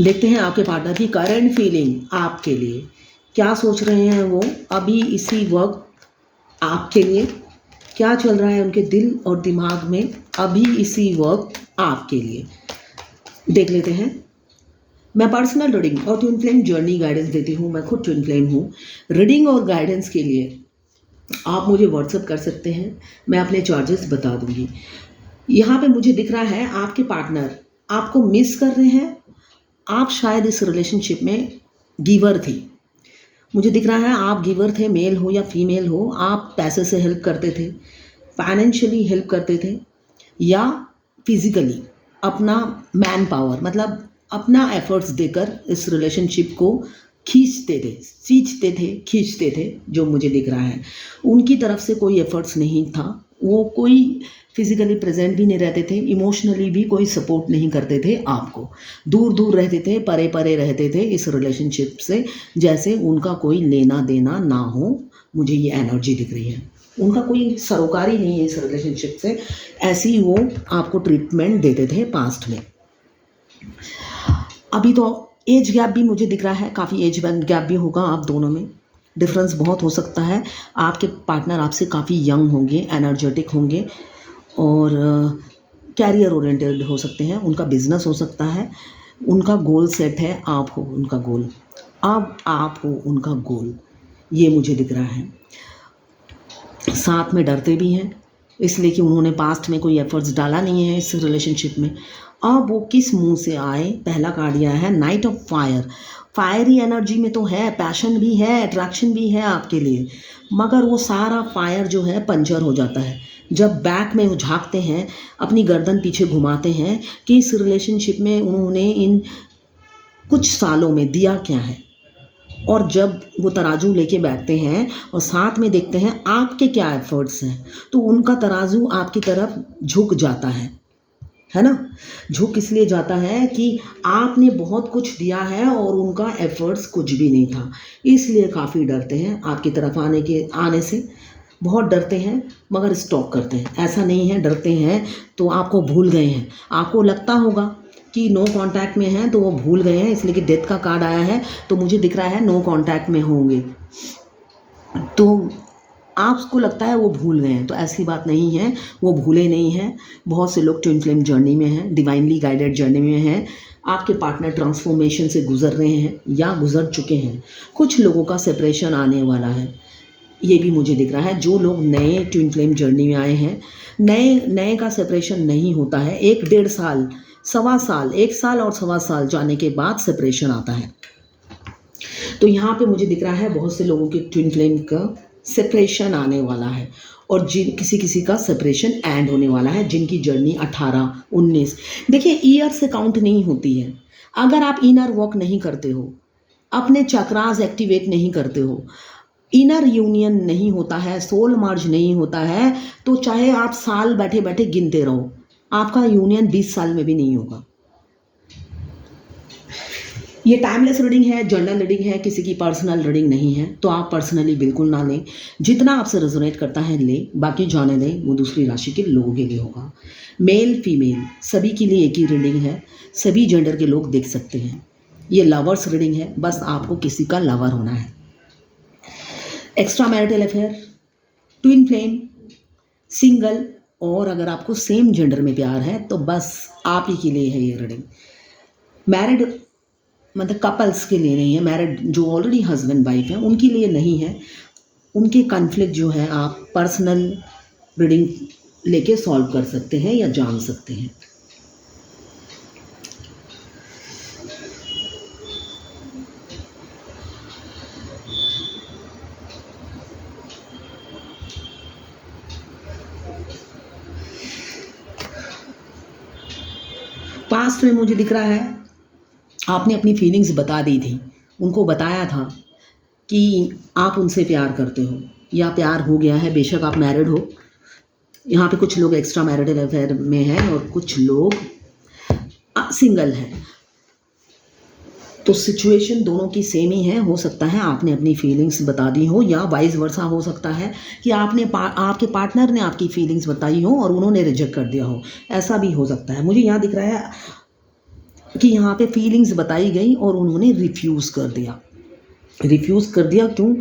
देखते हैं आपके पार्टनर की करंट फीलिंग आपके लिए, क्या सोच रहे हैं वो अभी इसी वक्त आपके लिए, क्या चल रहा है उनके दिल और दिमाग में अभी इसी वक्त आपके लिए। देख लेते हैं। मैं पर्सनल रीडिंग और ट्विन फ्लेम जर्नी गाइडेंस देती हूँ। मैं खुद ट्विन फ्लेम हूँ। रीडिंग और गाइडेंस के लिए आप मुझे व्हाट्सअप कर सकते हैं, मैं अपने चार्जेस बता दूंगी। यहाँ पे मुझे दिख रहा है आपके पार्टनर आपको मिस कर रहे हैं। आप शायद इस रिलेशनशिप में गिवर थी। मुझे दिख रहा है आप गिवर थे, मेल हो या फीमेल हो। आप पैसे से हेल्प करते थे, फाइनेंशियली हेल्प करते थे, या फिजिकली अपना मैन पावर मतलब अपना एफर्ट्स देकर इस रिलेशनशिप को खींचते थे। जो मुझे दिख रहा है उनकी तरफ से कोई एफर्ट्स नहीं था। वो कोई फिजिकली प्रेजेंट भी नहीं रहते थे, इमोशनली भी कोई सपोर्ट नहीं करते थे। आपको दूर दूर रहते थे, परे परे रहते थे इस रिलेशनशिप से, जैसे उनका कोई लेना देना ना हो। मुझे ये एनर्जी दिख रही है, उनका कोई सरोकारी नहीं है इस रिलेशनशिप से, ऐसी वो आपको ट्रीटमेंट देते थे पास्ट में। अभी तो एज गैप भी मुझे दिख रहा है, काफ़ी एज गैप भी होगा आप दोनों में, डिफरेंस बहुत हो सकता है। आपके पार्टनर आपसे काफ़ी यंग होंगे, एनर्जेटिक होंगे और कैरियर ओरिएंटेड हो सकते हैं। उनका बिजनेस हो सकता है, उनका गोल सेट है, आप हो उनका गोल, अब आप हो उनका गोल, ये मुझे दिख रहा है। साथ में डरते भी हैं इसलिए कि उन्होंने पास्ट में कोई एफर्ट्स डाला नहीं है इस रिलेशनशिप में। अब वो किस मुंह से आए। पहला कार्ड यह है night of fire. Fiery energy में तो है, पैशन भी है, अट्रैक्शन भी है आपके लिए, मगर वो सारा फायर जो है पंचर हो जाता है जब बैक में वो झांकते हैं, अपनी गर्दन पीछे घुमाते हैं कि इस रिलेशनशिप में उन्होंने इन कुछ सालों में दिया क्या है। और जब वो तराजू लेके बैठते हैं और साथ में देखते हैं आपके क्या एफर्ट्स हैं, तो उनका तराजू आपकी तरफ झुक जाता है ना। झुक इसलिए जाता है कि आपने बहुत कुछ दिया है और उनका एफर्ट्स कुछ भी नहीं था, इसलिए काफ़ी डरते हैं आपकी तरफ आने से। बहुत डरते हैं मगर स्टॉप करते हैं। ऐसा नहीं है डरते हैं तो आपको भूल गए हैं, आपको लगता होगा कि नो कांटेक्ट में हैं तो वो भूल गए हैं, इसलिए कि डेथ का कार्ड आया है तो मुझे दिख रहा है नो कांटेक्ट में होंगे, तो आपको लगता है वो भूल गए हैं, तो ऐसी बात नहीं है, वो भूले नहीं हैं। बहुत से लोग ट्विन फ्लेम जर्नी में हैं, डिवाइनली गाइडेड जर्नी में हैं। आपके पार्टनर ट्रांसफॉर्मेशन से गुजर रहे हैं या गुजर चुके हैं। कुछ लोगों का सेपरेशन आने वाला है, ये भी मुझे दिख रहा है। जो लोग नए ट्विन फ्लेम जर्नी में आए हैं, नए का सेपरेशन नहीं होता है। 1-1.5 साल, 1.25 साल, 1 साल और 1.25 साल जाने के बाद सेपरेशन आता है। तो यहाँ पे मुझे दिख रहा है बहुत से लोगों के ट्विन फ्लेम का सेपरेशन आने वाला है और किसी का सेपरेशन एंड होने वाला है, जिनकी जर्नी 18-19। देखिए ईयर से काउंट नहीं होती है। अगर आप इनर वॉक नहीं करते हो, अपने चक्रास एक्टिवेट नहीं करते हो, इनर यूनियन नहीं होता है, सोल मर्ज नहीं होता है, तो चाहे आप साल बैठे बैठे गिनते रहो, आपका यूनियन 20 साल में भी नहीं होगा। ये टाइमलेस रीडिंग है, जर्नल रीडिंग है, किसी की पर्सनल रीडिंग नहीं है, तो आप पर्सनली बिल्कुल ना लें। जितना आपसे रेजोनेट करता है ले, बाकी जाने दें, वो दूसरी राशि के लोगों के लिए होगा। मेल फीमेल सभी के लिए एक ही रीडिंग है, सभी जेंडर के लोग देख सकते हैं। ये लवर्स रीडिंग है, बस आपको किसी का लवर होना है। Extra marital affair, twin flame, single, और अगर आपको सेम जेंडर में प्यार है तो बस आप ही के लिए है ये रीडिंग। मैरिड मतलब कपल्स के लिए नहीं है, मैरिड जो ऑलरेडी हस्बैंड वाइफ हैं उनके लिए नहीं है। उनके कॉन्फ्लिक्ट जो है आप पर्सनल रीडिंग लेके सॉल्व कर सकते हैं या जान सकते हैं। पास्ट में मुझे दिख रहा है आपने अपनी फीलिंग्स बता दी थी, उनको बताया था कि आप उनसे प्यार करते हो या प्यार हो गया है, बेशक आप मैरिड हो। यहाँ पे कुछ लोग एक्स्ट्रा मैरिटल अफेयर में हैं और कुछ लोग सिंगल हैं, तो सिचुएशन दोनों की सेम ही है। हो सकता है आपने अपनी फीलिंग्स बता दी हो या वाइस वर्सा हो सकता है कि आपके पार्टनर ने आपकी फीलिंग्स बताई हो और उन्होंने रिजेक्ट कर दिया हो, ऐसा भी हो सकता है। मुझे यहाँ दिख रहा है कि यहाँ पे फीलिंग्स बताई गई और उन्होंने रिफ्यूज़ कर दिया। रिफ्यूज़ कर दिया क्यों?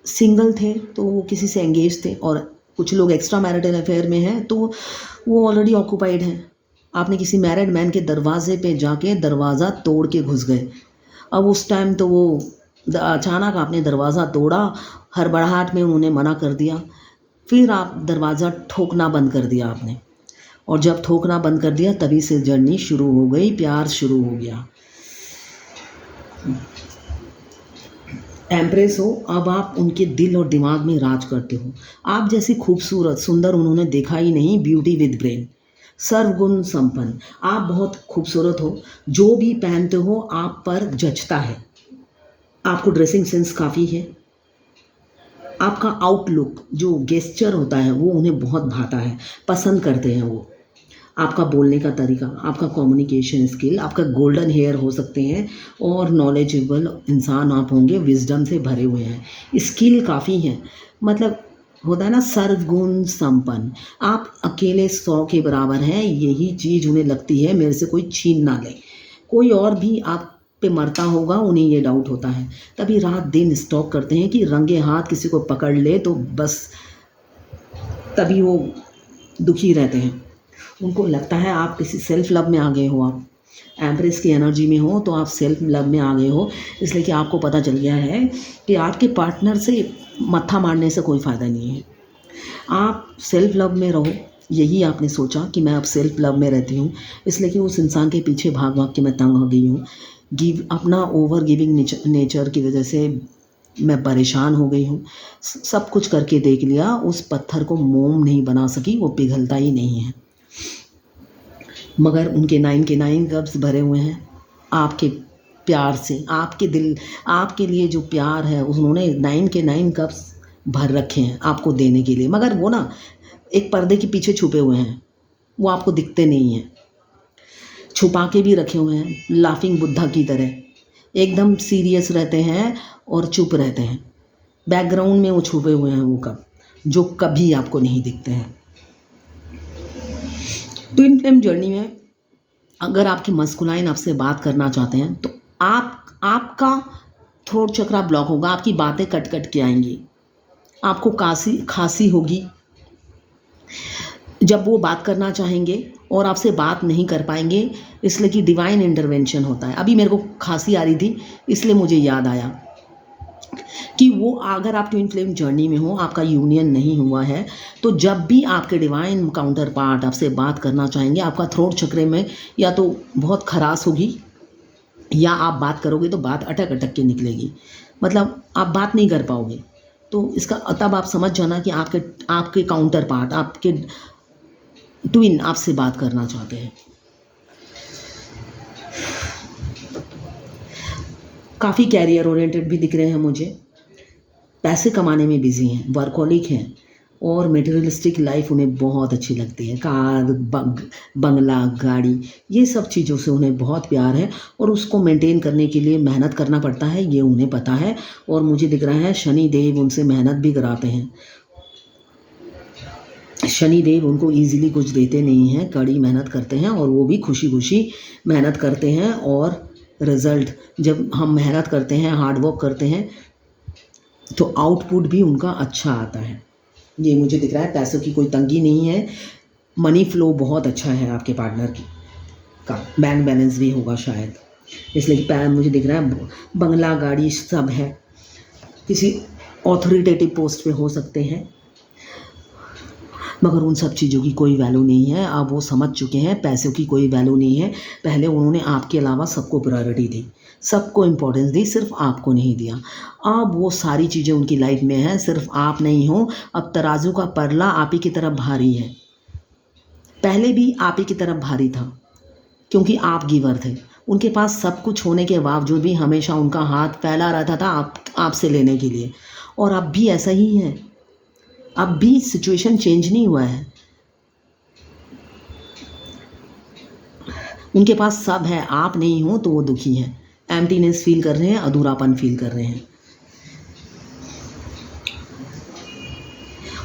सिंगल थे तो वो किसी से एंगेज थे, और कुछ लोग एक्स्ट्रा मैरिटल अफेयर में हैं तो वो ऑलरेडी ऑक्यूपाइड हैं। आपने किसी मैरिड मैन के दरवाजे पे जाके दरवाज़ा तोड़ के घुस गए। अब उस टाइम तो वो अचानक आपने दरवाज़ा तोड़ा, हड़बड़ाहट में उन्होंने मना कर दिया, फिर आप दरवाज़ा ठोकना बंद कर दिया आपने, और जब ठोकना बंद कर दिया तभी से जर्नी शुरू हो गई, प्यार शुरू हो गया। एम्प्रेस हो, अब आप उनके दिल और दिमाग में राज करते हो। आप जैसी खूबसूरत सुंदर उन्होंने देखा ही नहीं, ब्यूटी विद ब्रेन, सर्वगुण संपन्न। आप बहुत खूबसूरत हो, जो भी पहनते हो आप पर जचता है। आपको ड्रेसिंग सेंस काफ़ी है। आपका आउटलुक जो गेस्चर होता है वो उन्हें बहुत भाता है, पसंद करते हैं वो। आपका बोलने का तरीका, आपका कम्युनिकेशन स्किल, आपका गोल्डन हेयर हो सकते हैं, और नॉलेजेबल इंसान आप होंगे, विजडम से भरे हुए हैं, स्किल काफ़ी हैं। मतलब होता है ना सर्वगुण संपन्न। आप अकेले 100 के बराबर हैं, यही चीज़ उन्हें लगती है मेरे से कोई छीन ना ले। कोई और भी आप पे मरता होगा, उन्हें ये डाउट होता है, तभी रात दिन स्टॉक करते हैं कि रंगे हाथ किसी को पकड़ ले तो बस, तभी वो दुखी रहते हैं। उनको लगता है आप किसी सेल्फ लव में आ गए हो, आप एम्प्रेस की एनर्जी में हो तो आप सेल्फ लव में आ गए हो, इसलिए कि आपको पता चल गया है कि आपके पार्टनर से मत्था मारने से कोई फ़ायदा नहीं है। आप सेल्फ लव में रहो, यही आपने सोचा कि मैं अब सेल्फ लव में रहती हूँ, इसलिए कि उस इंसान के पीछे भाग भाग के मैं तंग हो गई हूँ। अपना ओवर गिविंग नेचर की वजह से मैं परेशान हो गई हूँ। सब कुछ करके देख लिया, उस पत्थर को मोम नहीं बना सकी, वो पिघलता ही नहीं है। मगर उनके 9 के 9 कप्स भरे हुए हैं आपके प्यार से। आपके दिल, आपके लिए जो प्यार है उन्होंने 9 के 9 कप्स भर रखे हैं आपको देने के लिए, मगर वो ना एक पर्दे के पीछे छुपे हुए हैं, वो आपको दिखते नहीं हैं, छुपा के भी रखे हुए हैं, लाफिंग बुद्धा की तरह एकदम सीरियस रहते हैं और चुप रहते हैं। बैकग्राउंड में वो छुपे हुए हैं वो कप, जो कभी आपको नहीं दिखते हैं। ट्विन फ्लेम जर्नी में अगर आपके मस्कुलाइन आपसे बात करना चाहते हैं तो आपका थ्रोट चक्रा ब्लॉक होगा, आपकी बातें कट कट के आएंगी, आपको खांसी होगी जब वो बात करना चाहेंगे और आपसे बात नहीं कर पाएंगे, इसलिए कि डिवाइन इंटरवेंशन होता है। अभी मेरे को खांसी आ रही थी, इसलिए मुझे याद आया कि वो अगर आप ट्विन फ्लेम जर्नी में हो, आपका यूनियन नहीं हुआ है, तो जब भी आपके डिवाइन काउंटर पार्ट आपसे बात करना चाहेंगे, आपका थ्रोट चक्रे में या तो बहुत खराश होगी, या आप बात करोगे तो बात अटक अटक के निकलेगी, मतलब आप बात नहीं कर पाओगे। तो इसका तब आप समझ जाना कि आपके काउंटर पार्ट, आपके ट्विन आपसे बात करना चाहते हैं। काफ़ी कैरियर ओरिएंटेड भी दिख रहे हैं मुझे, पैसे कमाने में बिजी हैं, वर्कहोलिक हैं, और मटेरियलिस्टिक लाइफ उन्हें बहुत अच्छी लगती है। कार, बंगला, गाड़ी, ये सब चीज़ों से उन्हें बहुत प्यार है, और उसको मेंटेन करने के लिए मेहनत करना पड़ता है, ये उन्हें पता है। और मुझे दिख रहा है शनि देव उनसे मेहनत भी कराते हैं। शनि देव उनको इजीली कुछ देते नहीं हैं, कड़ी मेहनत करते हैं, और वो भी खुशी खुशी मेहनत करते हैं। और रिज़ल्ट, जब हम मेहनत करते हैं, हार्ड वर्क करते हैं, तो आउटपुट भी उनका अच्छा आता है। ये मुझे दिख रहा है, पैसों की कोई तंगी नहीं है, मनी फ्लो बहुत अच्छा है आपके पार्टनर का, बैंक बैलेंस भी होगा शायद, इसलिए कि मुझे दिख रहा है बंगला, गाड़ी सब है, किसी ऑथोरिटेटिव पोस्ट पे हो सकते हैं, मगर उन सब चीज़ों की कोई वैल्यू नहीं है। अब वो समझ चुके हैं पैसों की कोई वैल्यू नहीं है। पहले उन्होंने आपके अलावा सबको प्रायोरिटी दी, सबको इम्पोर्टेंस दी, सिर्फ आपको नहीं दिया। अब वो सारी चीज़ें उनकी लाइफ में हैं, सिर्फ आप नहीं हो। अब तराजू का परला आप ही की तरफ भारी है, पहले भी आप ही की तरफ भारी था, क्योंकि आप गिवर थे। उनके पास सब कुछ होने के बावजूद भी हमेशा उनका हाथ फैला रहता था आपसे लेने के लिए, और अब भी ऐसा ही है। अब भी सिचुएशन चेंज नहीं हुआ है, उनके पास सब है, आप नहीं हो तो वो दुखी हैं, एम्प्टीनेस फील कर रहे हैं, अधूरापन फील कर रहे हैं।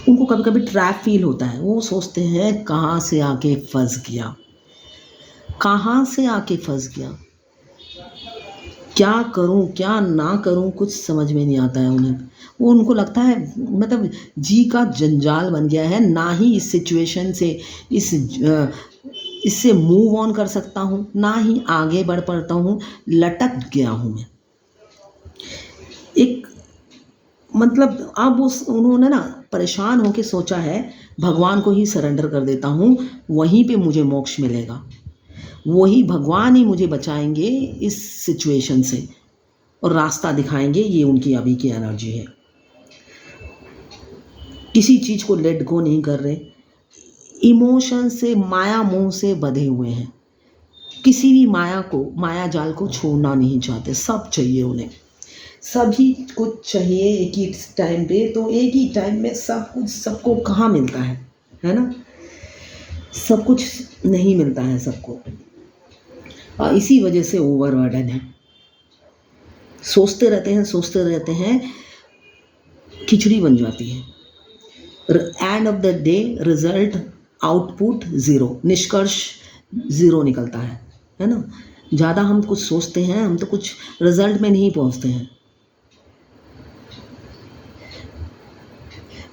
उनको कभी कभी ट्रैप फील होता है, वो सोचते हैं कहाँ से आके फंस गया। कहाँ से आके फंस गया, क्या करूं क्या ना करूं, कुछ समझ में नहीं आता है उन्हें। वो उनको लगता है मतलब जी का जंजाल बन गया है, ना ही इस सिचुएशन से इससे मूव ऑन कर सकता हूँ, ना ही आगे बढ़ पाता हूँ, लटक गया हूँ मैं। एक मतलब अब उन्होंने ना परेशान होकर सोचा है भगवान को ही सरेंडर कर देता हूँ, वहीं पे मुझे मोक्ष मिलेगा, वही भगवान ही मुझे बचाएंगे इस सिचुएशन से और रास्ता दिखाएंगे। ये उनकी अभी की एनर्जी है। किसी चीज़ को लेट गो नहीं कर रहे, इमोशन से माया मोह से बंधे हुए हैं, किसी भी माया जाल को छोड़ना नहीं चाहते। सब चाहिए उन्हें, सभी कुछ चाहिए एक ही टाइम पे। तो एक ही टाइम में सब कुछ सबको कहाँ मिलता है ना, सब कुछ नहीं मिलता है सबको। इसी वजह से ओवरबर्डन है, सोचते रहते हैं, खिचड़ी बन जाती है। End of the day result output zero, निष्कर्ष ज़ीरो निकलता है ना। ज़्यादा हम कुछ सोचते हैं, हम तो कुछ रिजल्ट में नहीं पहुंचते हैं।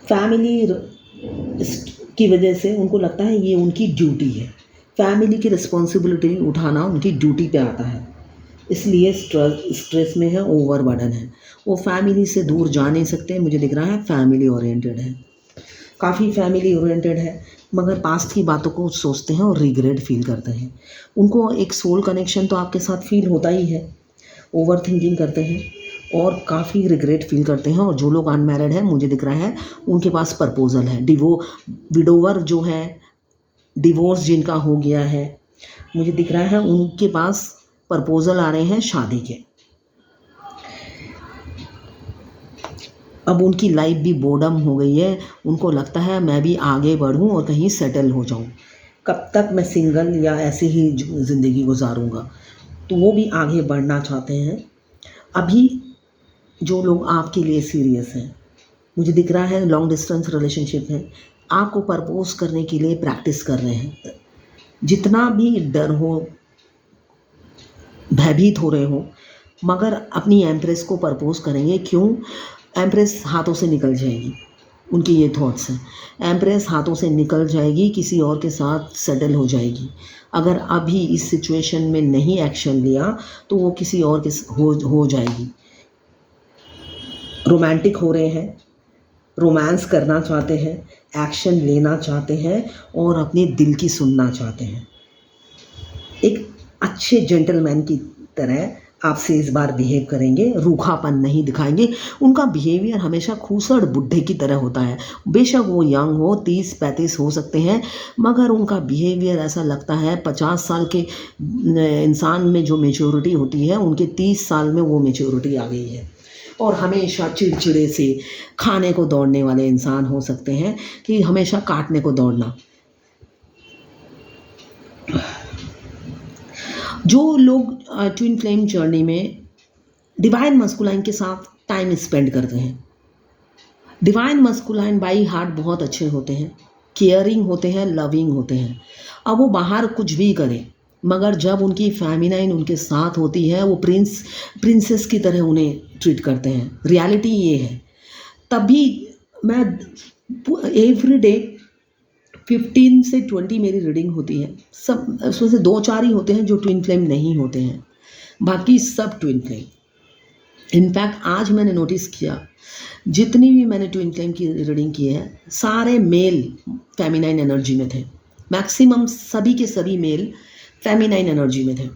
फैमिली की वजह से उनको लगता है ये उनकी ड्यूटी है, फैमिली की रिस्पॉन्सिबिलिटी उठाना उनकी ड्यूटी पे आता है, इसलिए स्ट्रेस में है, ओवरबर्डन है। वो फैमिली से दूर जा नहीं सकते। मुझे दिख रहा है फैमिली ओरिएंटेड है, काफ़ी फैमिली ओरिएंटेड है, मगर पास्ट की बातों को सोचते हैं और रिग्रेट फील करते हैं। उनको एक सोल कनेक्शन तो आपके साथ फील होता ही है, ओवर थिंकिंग करते हैं और काफ़ी रिग्रेट फील करते हैं। और जो लोग अनमैरिड हैं, मुझे दिख रहा है उनके पास प्रपोजल है। विडोवर जो है, डिवोर्स जिनका हो गया है, मुझे दिख रहा है उनके पास प्रपोजल आ रहे हैं शादी के। अब उनकी लाइफ भी बोर्डम हो गई है, उनको लगता है मैं भी आगे बढ़ूं और कहीं सेटल हो जाऊं। कब तक मैं सिंगल या ऐसे ही ज़िंदगी गुजारूंगा, तो वो भी आगे बढ़ना चाहते हैं। अभी जो लोग आपके लिए सीरियस हैं, मुझे दिख रहा है लॉन्ग डिस्टेंस रिलेशनशिप है, आपको प्रपोज करने के लिए प्रैक्टिस कर रहे हैं। जितना भी डर हो, भयभीत हो रहे हो, मगर अपनी एम्प्रेस को प्रपोज करेंगे। क्यों? एम्प्रेस हाथों से निकल जाएगी, उनकी ये थॉट्स हैं। एम्प्रेस हाथों से निकल जाएगी, किसी और के साथ सेटल हो जाएगी। अगर अभी इस सिचुएशन में नहीं एक्शन लिया तो वो किसी और के हो जाएगी। रोमांटिक हो रहे हैं, रोमांस करना चाहते हैं, एक्शन लेना चाहते हैं और अपने दिल की सुनना चाहते हैं। एक अच्छे जेंटलमैन की तरह आपसे इस बार बिहेव करेंगे, रूखापन नहीं दिखाएंगे। उनका बिहेवियर हमेशा खूसड़ बुढ़े की तरह होता है। बेशक वो यंग हो, 30-35 हो सकते हैं, मगर उनका बिहेवियर ऐसा लगता है 50 साल के इंसान में जो मेच्योरिटी होती है, उनके 30 साल में वो मेच्योरिटी आ गई है। और हमेशा चिड़चिड़े से खाने को दौड़ने वाले इंसान हो सकते हैं कि हमेशा काटने को दौड़ना। जो लोग ट्विन फ्लेम जर्नी में डिवाइन मस्कुलाइन के साथ टाइम स्पेंड करते हैं, डिवाइन मस्कुलाइन बाई हार्ट बहुत अच्छे होते हैं, केयरिंग होते हैं, लविंग होते हैं। अब वो बाहर कुछ भी करें, मगर जब उनकी फेमिनाइन उनके साथ होती है, वो प्रिंसेस की तरह उन्हें ट्रीट करते हैं। रियलिटी ये है। तभी मैं एवरी डे 15 से 20 मेरी रीडिंग होती है। सब उसमें से 2-4 ही होते हैं जो ट्विन फ्लेम नहीं होते हैं, बाकी सब ट्विन फ्लेम। इनफैक्ट आज मैंने नोटिस किया, जितनी भी मैंने ट्विन फ्लेम की रीडिंग की है, सारे मेल फेमिनाइन एनर्जी में थे। मैक्सिमम सभी के सभी मेल फेमिनाइन एनर्जी में थे।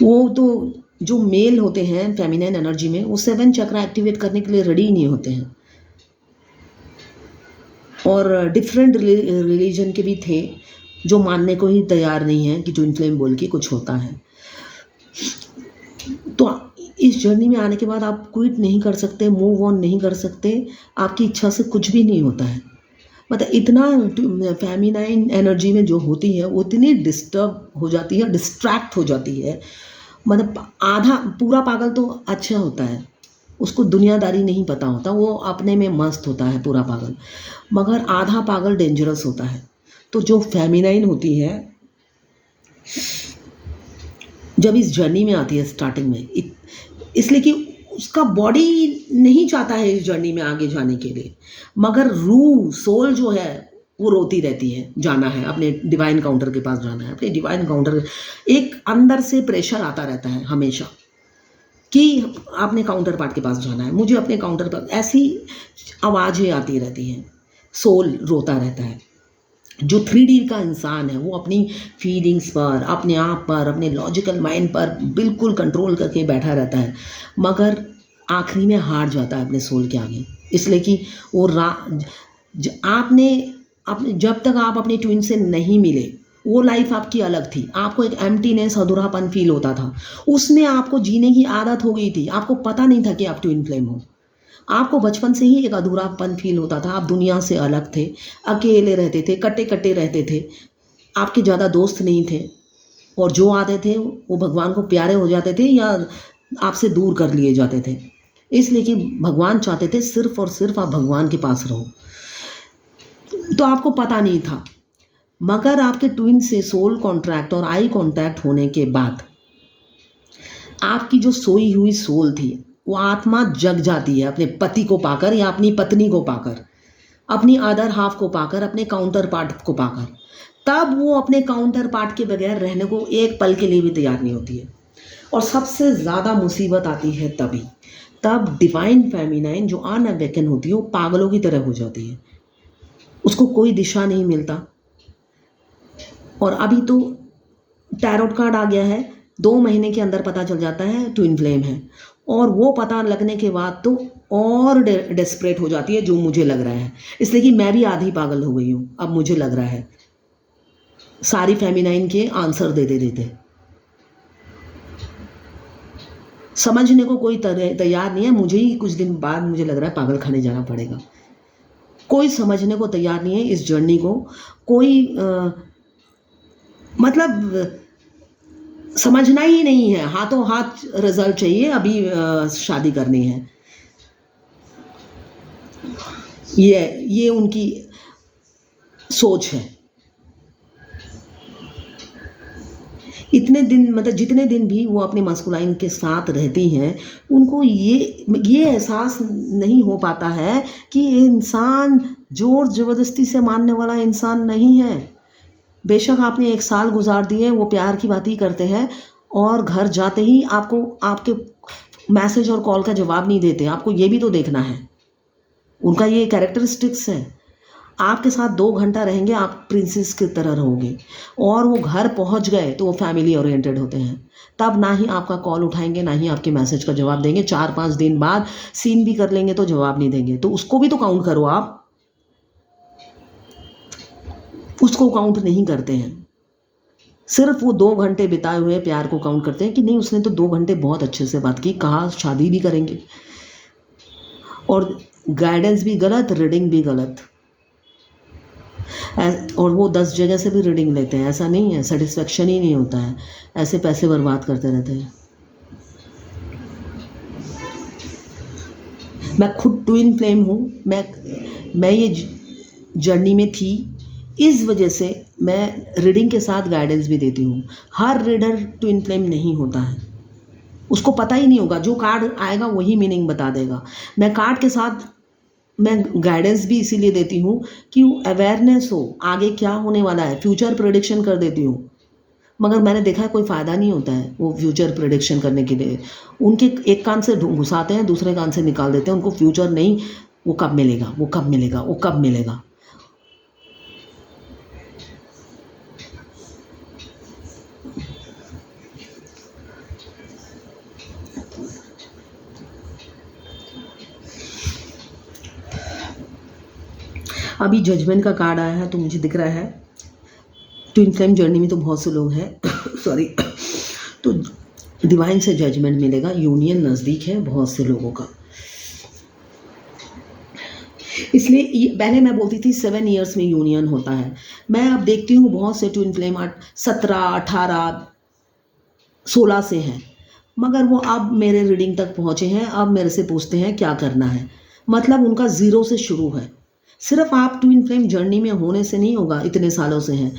वो तो जो मेल होते हैं फेमिनाइन एनर्जी में, वो 7 चक्रा एक्टिवेट करने के लिए रेडी नहीं होते हैं। और डिफरेंट रिलीजन के भी थे जो मानने को ही तैयार नहीं है कि ट्विन फ्लेम बोल के कुछ होता है। तो इस जर्नी में आने के बाद आप क्विट नहीं कर सकते, मूव ऑन नहीं कर सकते, आपकी इच्छा से कुछ भी नहीं होता है। मतलब इतना फेमिनाइन एनर्जी में जो होती है वो इतनी डिस्टर्ब हो जाती है, डिस्ट्रैक्ट हो जाती है। मतलब आधा पूरा पागल तो अच्छा होता है, उसको दुनियादारी नहीं पता होता, वो अपने में मस्त होता है पूरा पागल, मगर आधा पागल डेंजरस होता है। तो जो फेमिनाइन होती है जब इस जर्नी में आती है स्टार्टिंग में, इसलिए कि उसका बॉडी नहीं चाहता है इस जर्नी में आगे जाने के लिए, मगर रूह सोल जो है वो रोती रहती है, जाना है अपने डिवाइन काउंटर के पास, जाना है अपने डिवाइन काउंटर। एक अंदर से प्रेशर आता रहता है हमेशा कि आपने काउंटर पार्ट के पास जाना है, मुझे अपने काउंटर पर, ऐसी आवाज़ें आती रहती हैं, सोल रोता रहता है। जो 3D का इंसान है वो अपनी फीलिंग्स पर, अपने आप पर, अपने लॉजिकल माइंड पर बिल्कुल कंट्रोल करके बैठा रहता है, मगर आखिरी में हार जाता है अपने सोल के आगे। इसलिए कि वो आपने जब तक आप अपने ट्विन से नहीं मिले, वो लाइफ आपकी अलग थी, आपको एक एम्प्टीनेस, अधूरापन फील होता था, उसमें आपको जीने की आदत हो गई थी, आपको पता नहीं था कि आप ट्विन फ्लेम हो। आपको बचपन से ही एक अधूरापन फील होता था, आप दुनिया से अलग थे, अकेले रहते थे, कटे कटे रहते थे, आपके ज़्यादा दोस्त नहीं थे, और जो आते थे वो भगवान को प्यारे हो जाते थे या आपसे दूर कर लिए जाते थे। इसलिए कि भगवान चाहते थे सिर्फ और सिर्फ आप भगवान के पास रहो, तो आपको पता नहीं था। मगर आपके ट्विन से सोल कॉन्ट्रैक्ट और आई कॉन्टैक्ट होने के बाद आपकी जो सोई हुई सोल थी, वो आत्मा जग जाती है अपने पति को पाकर या अपनी पत्नी को पाकर, अपनी अदर हाफ को पाकर, अपने काउंटर पार्ट को पाकर। तब वो अपने काउंटर पार्ट के बगैर रहने को एक पल के लिए भी तैयार नहीं होती है। और सबसे ज़्यादा मुसीबत आती है तभी, तब डिवाइन फेमिनाइन जो अनअवेकन होती है वो पागलों की तरह हो जाती है, उसको कोई दिशा नहीं मिलता। और अभी तो टैरोट कार्ड आ गया है, 2 महीने के अंदर पता चल जाता है ट्विन फ्लेम है, और वो पता लगने के बाद तो और डेस्परेट हो जाती है, जो मुझे लग रहा है। इसलिए कि मैं भी आधी पागल हो गई हूँ, अब मुझे लग रहा है सारी फेमिनाइन के आंसर देते देते। समझने को कोई तैयार नहीं है, मुझे ही कुछ दिन बाद मुझे लग रहा है पागल खाने जाना पड़ेगा। कोई समझने को तैयार नहीं है इस जर्नी को, कोई मतलब समझना ही नहीं है, हाथों हाथ रिजल्ट चाहिए, अभी शादी करनी है। ये उनकी सोच है। इतने दिन, मतलब जितने दिन भी वो अपने मस्कुलाइन के साथ रहती हैं, उनको ये एहसास नहीं हो पाता है कि ये इंसान जोर ज़बरदस्ती से मानने वाला इंसान नहीं है। बेशक आपने 1 साल गुजार दिए, वो प्यार की बात ही करते हैं, और घर जाते ही आपको आपके मैसेज और कॉल का जवाब नहीं देते। आपको ये भी तो देखना है, उनका ये कैरेक्टरिस्टिक्स है। आपके साथ 2 घंटा रहेंगे, आप प्रिंसेस की तरह रहोगे, और वो घर पहुंच गए तो वो फैमिली ओरिएंटेड होते हैं। तब ना ही आपका कॉल उठाएंगे, ना ही आपके मैसेज का जवाब देंगे। 4-5 दिन बाद सीन भी कर लेंगे तो जवाब नहीं देंगे। तो उसको भी तो काउंट करो, आप उसको काउंट नहीं करते हैं। सिर्फ वो 2 घंटे बिताए हुए प्यार को काउंट करते हैं कि नहीं, उसने तो 2 घंटे बहुत अच्छे से बात की, कहा शादी भी करेंगे। और गाइडेंस भी गलत, रीडिंग भी गलत, और वो 10 जगह से भी रीडिंग लेते हैं। ऐसा नहीं है, सेटिस्फेक्शन ही नहीं होता है, ऐसे पैसे बर्बाद करते रहते हैं। मैं खुद ट्विन फ्लेम हूँ, मैं ये जर्नी में थी, इस वजह से मैं रीडिंग के साथ गाइडेंस भी देती हूँ। हर रीडर ट्विन फ्लेम नहीं होता है, उसको पता ही नहीं होगा, जो कार्ड आएगा वही मीनिंग बता देगा। मैं कार्ड के साथ मैं गाइडेंस भी इसीलिए देती हूँ कि अवेयरनेस हो, आगे क्या होने वाला है, फ्यूचर प्रेडिक्शन कर देती हूँ। मगर मैंने देखा है कोई फ़ायदा नहीं होता है वो फ्यूचर प्रेडिक्शन करने के लिए। उनके एक कान से घुसाते हैं, दूसरे कान से निकाल देते हैं, उनको फ्यूचर नहीं, वो कब मिलेगा, वो कब मिलेगा, वो कब मिलेगा। अभी जजमेंट का कार्ड आया है तो मुझे दिख रहा है ट्विन फ्लेम जर्नी में तो बहुत से लोग हैं सॉरी, तो डिवाइन से जजमेंट मिलेगा, यूनियन नज़दीक है बहुत से लोगों का। इसलिए पहले मैं बोलती थी 7 ईयर्स में यूनियन होता है, मैं अब देखती हूँ बहुत से ट्विन फ्लेम 17, 18, 16 से हैं, मगर वो अब मेरे रीडिंग तक पहुँचे हैं, अब मेरे से पूछते हैं क्या करना है। मतलब उनका 0 से शुरू है। सिर्फ आप ट्विन फ्लेम जर्नी में होने से नहीं होगा, इतने सालों से हैं,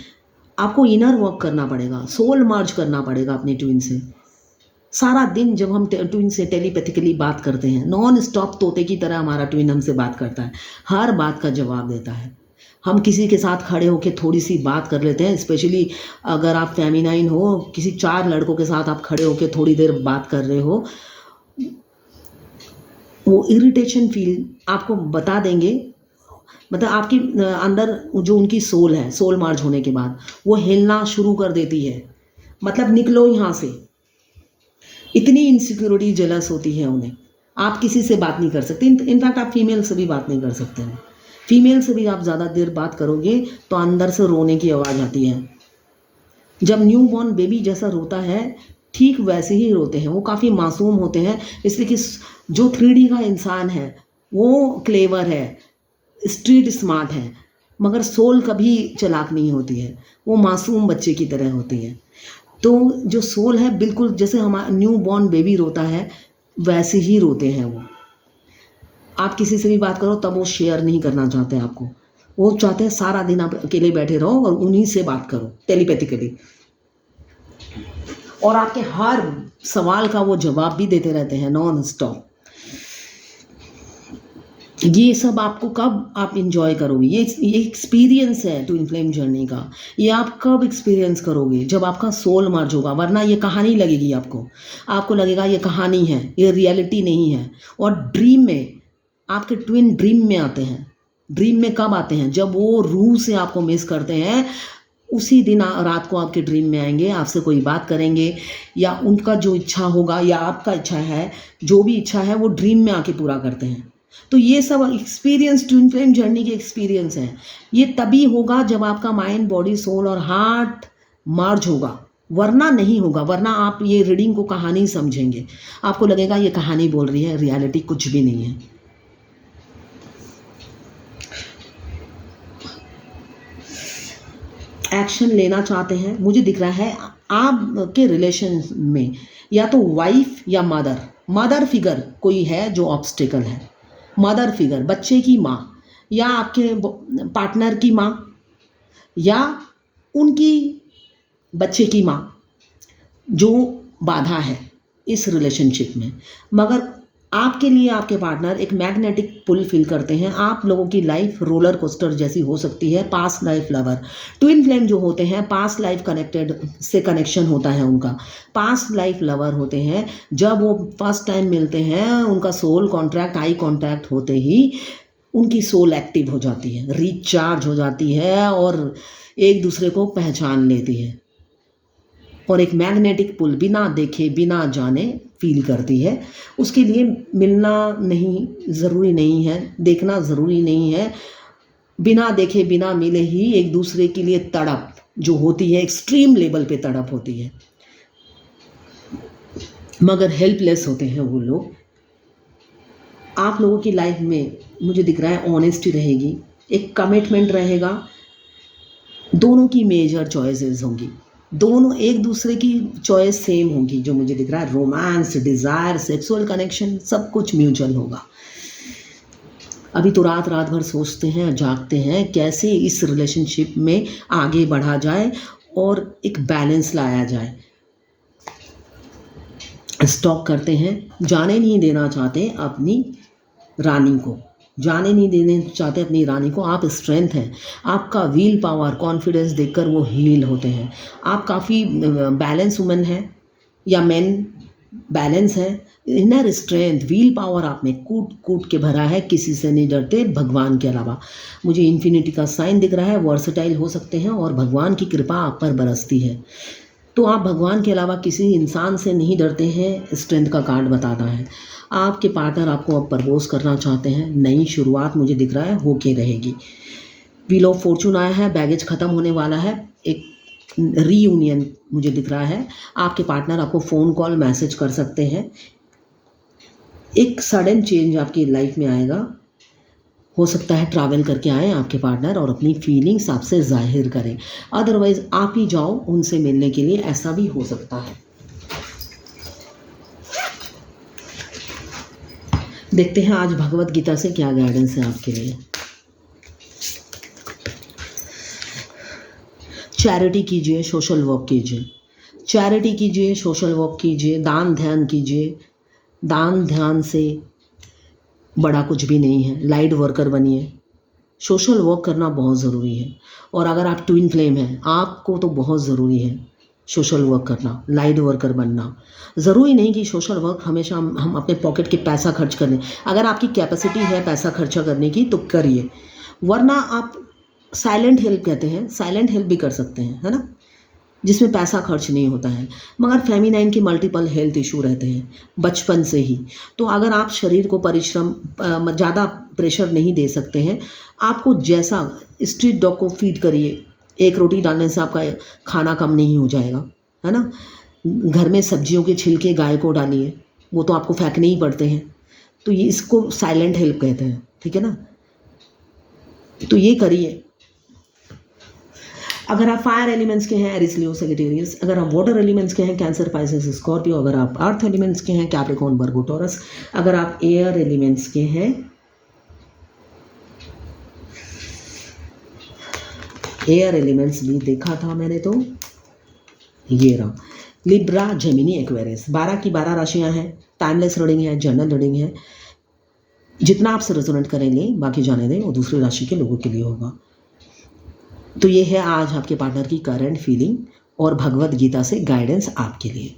आपको इनर वर्क करना पड़ेगा, सोल मर्ज करना पड़ेगा अपने ट्विन से। सारा दिन जब हम ट्विन से टेलीपैथिकली बात करते हैं, नॉन स्टॉप तोते की तरह हमारा ट्विन हमसे बात करता है, हर बात का जवाब देता है। हम किसी के साथ खड़े होकर थोड़ी सी बात कर लेते हैं, स्पेशली अगर आप फेमिनाइन हो, किसी 4 लड़कों के साथ आप खड़े होकर थोड़ी देर बात कर रहे हो, वो इरिटेशन फील आपको बता देंगे। मतलब आपके अंदर जो उनकी सोल है, सोल मर्ज होने के बाद वो हिलना शुरू कर देती है, मतलब निकलो यहाँ से। इतनी इनसिक्योरिटी जेलस होती है उन्हें, आप किसी से बात नहीं कर सकते। इनफैक्ट आप फीमेल से भी बात नहीं कर सकते हैं। फीमेल से भी आप ज़्यादा देर बात करोगे तो अंदर से रोने की आवाज़ आती है। जब न्यू बॉर्न बेबी जैसा रोता है ठीक वैसे ही रोते हैं, वो काफ़ी मासूम होते हैं, इसलिए कि जो 3D का इंसान है वो क्लेवर है, स्ट्रीट स्मार्ट है, मगर सोल कभी चालाक नहीं होती है, वो मासूम बच्चे की तरह होती है। तो जो सोल है बिल्कुल जैसे हमारा न्यू बॉर्न बेबी रोता है वैसे ही रोते हैं वो। आप किसी से भी बात करो तब वो शेयर नहीं करना चाहते आपको, वो चाहते हैं सारा दिन आप अकेले बैठे रहो और उन्हीं से बात करो टेलीपैथिकली, और आपके हर सवाल का वो जवाब भी देते रहते हैं नॉन स्टॉप। ये सब आपको कब आप इंजॉय करोगे? ये एक्सपीरियंस है ट्विन फ्लेम जर्नी का। ये आप कब एक्सपीरियंस करोगे? जब आपका सोल मर्ज होगा, वरना ये कहानी लगेगी आपको लगेगा ये कहानी है, ये रियलिटी नहीं है। और ड्रीम में आपके ट्विन ड्रीम में आते हैं। ड्रीम में कब आते हैं? जब वो रूह से आपको मिस करते हैं, उसी दिन रात को आपके ड्रीम में आएंगे, आपसे कोई बात करेंगे, या उनका जो इच्छा होगा या आपका इच्छा है, जो भी इच्छा है वो ड्रीम में आके पूरा करते हैं। तो ये सब एक्सपीरियंस ट्विन फ्लेम जर्नी के एक्सपीरियंस हैं। ये तभी होगा जब आपका माइंड, बॉडी, सोल और हार्ट मर्ज होगा, वरना नहीं होगा। वरना आप ये रीडिंग को कहानी समझेंगे, आपको लगेगा ये कहानी बोल रही है, रियलिटी कुछ भी नहीं है। एक्शन लेना चाहते हैं, मुझे दिख रहा है आपके रिलेशन में या तो वाइफ या मदर फिगर कोई है जो ऑब्स्टिकल है। मदर फिगर, बच्चे की माँ, या आपके पार्टनर की माँ, या उनकी बच्चे की माँ, जो बाधा है इस रिलेशनशिप में। मगर आपके लिए आपके पार्टनर एक मैग्नेटिक पुल फील करते हैं। आप लोगों की लाइफ रोलर कोस्टर जैसी हो सकती है। Past life lover, twin flame जो होते हैं पास्ट लाइफ कनेक्टेड से कनेक्शन होता है उनका। पास्ट लाइफ लवर होते हैं, जब वो फर्स्ट टाइम मिलते हैं उनका सोल कॉन्ट्रैक्ट, आई कॉन्टैक्ट होते ही उनकी सोल एक्टिव हो जाती है, रिचार्ज हो जाती है और एक दूसरे को पहचान लेती है, और एक मैग्नेटिक पुल बिना देखे बिना जाने फील करती है। उसके लिए मिलना नहीं ज़रूरी नहीं है, देखना ज़रूरी नहीं है, बिना देखे बिना मिले ही एक दूसरे के लिए तड़प जो होती है, एक्सट्रीम लेवल पे तड़प होती है। मगर हेल्पलेस होते हैं वो लोग। आप लोगों की लाइफ में मुझे दिख रहा है ऑनेस्टी रहेगी, एक कमिटमेंट रहेगा, दोनों की मेजर चॉइसेस होंगी, दोनों एक दूसरे की चॉइस सेम होगी। जो मुझे दिख रहा है रोमांस, डिज़ायर, सेक्सुअल कनेक्शन सब कुछ म्यूचुअल होगा। अभी तो रात भर सोचते हैं, जागते हैं कैसे इस रिलेशनशिप में आगे बढ़ा जाए और एक बैलेंस लाया जाए। स्टॉक करते हैं, जाने नहीं देना चाहते अपनी रानी को, जाने नहीं देने चाहते अपनी रानी को। आप स्ट्रेंथ हैं, आपका व्हील पावर, कॉन्फिडेंस देखकर वो हील होते हैं। आप काफ़ी बैलेंस वुमेन हैं या मैन बैलेंस है, इनर स्ट्रेंथ, व्हील पावर आप में कूट के भरा है, किसी से नहीं डरते भगवान के अलावा। मुझे इन्फिनिटी का साइन दिख रहा है, वर्सटाइल हो सकते हैं और भगवान की कृपा आप पर बरसती है। तो आप भगवान के अलावा किसी इंसान से नहीं डरते हैं, स्ट्रेंथ का कार्ड बताता है। आपके पार्टनर आपको अब प्रपोज करना चाहते हैं, नई शुरुआत मुझे दिख रहा है होके रहेगी। व्हील ऑफ फॉर्चून आया है, बैगेज ख़त्म होने वाला है, एक रीयूनियन मुझे दिख रहा है। आपके पार्टनर आपको फ़ोन कॉल मैसेज कर सकते हैं, एक सडन चेंज आपकी लाइफ में आएगा। हो सकता है ट्रैवल करके आए आपके पार्टनर और अपनी फीलिंग्स आपसे जाहिर करें, अदरवाइज़ आप ही जाओ उनसे मिलने के लिए, ऐसा भी हो सकता है। देखते हैं आज भगवत गीता से क्या गाइडेंस है आपके लिए। चैरिटी कीजिए, सोशल वर्क कीजिए, चैरिटी कीजिए, सोशल वर्क कीजिए, दान ध्यान कीजिए। दान ध्यान से बड़ा कुछ भी नहीं है। लाइट वर्कर बनिए। सोशल वर्क करना बहुत ज़रूरी है। और अगर आप ट्विन फ्लेम हैं, आपको तो बहुत ज़रूरी है सोशल वर्क करना, लाइट वर्कर बनना। ज़रूरी नहीं कि सोशल वर्क हमेशा हम अपने पॉकेट के पैसा खर्च कर लें। अगर आपकी कैपेसिटी है पैसा खर्चा करने की तो करिए, वरना आप साइलेंट हेल्प कहते हैं, साइलेंट हेल्प भी कर सकते हैं, है ना, जिसमें पैसा खर्च नहीं होता है। मगर फेमिनाइन के मल्टीपल हेल्थ इशू रहते हैं बचपन से ही। तो अगर आप शरीर को परिश्रम ज़्यादा प्रेशर नहीं दे सकते हैं, आपको जैसा स्ट्रीट डॉग को फीड करिए, एक रोटी डालने से आपका खाना कम नहीं हो जाएगा, है ना। घर में सब्जियों के छिलके गाय को डालिए, वो तो आपको फेंकने ही पड़ते हैं। तो ये इसको साइलेंट हेल्प कहते हैं, ठीक है ना। तो ये करिए। अगर आप फायर एलिमेंट्स के हैं, एरिस लियो सजिटेरियस। अगर आप वाटर एलिमेंट्स के हैं, कैंसर पाइसेस स्कॉर्पियो। अगर आप अर्थ एलिमेंट्स के हैं, कैप्रिकॉर्न वर्गो टॉरस। अगर आप एयर एलिमेंट्स के हैं, एयर एलिमेंट्स भी देखा था मैंने, तो ये रहा लिब्रा जेमिनी एक्वेरियस। 12 की 12 राशियां हैं। टाइमलेस रीडिंग है, जनरल रीडिंग है। जितना आपसे रेजोनेट करेंगे, बाकी जाने दें, वो दूसरी राशि के लोगों के लिए होगा। तो ये है आज आपके पार्टनर की करंट फीलिंग और भगवत गीता से गाइडेंस आपके लिए।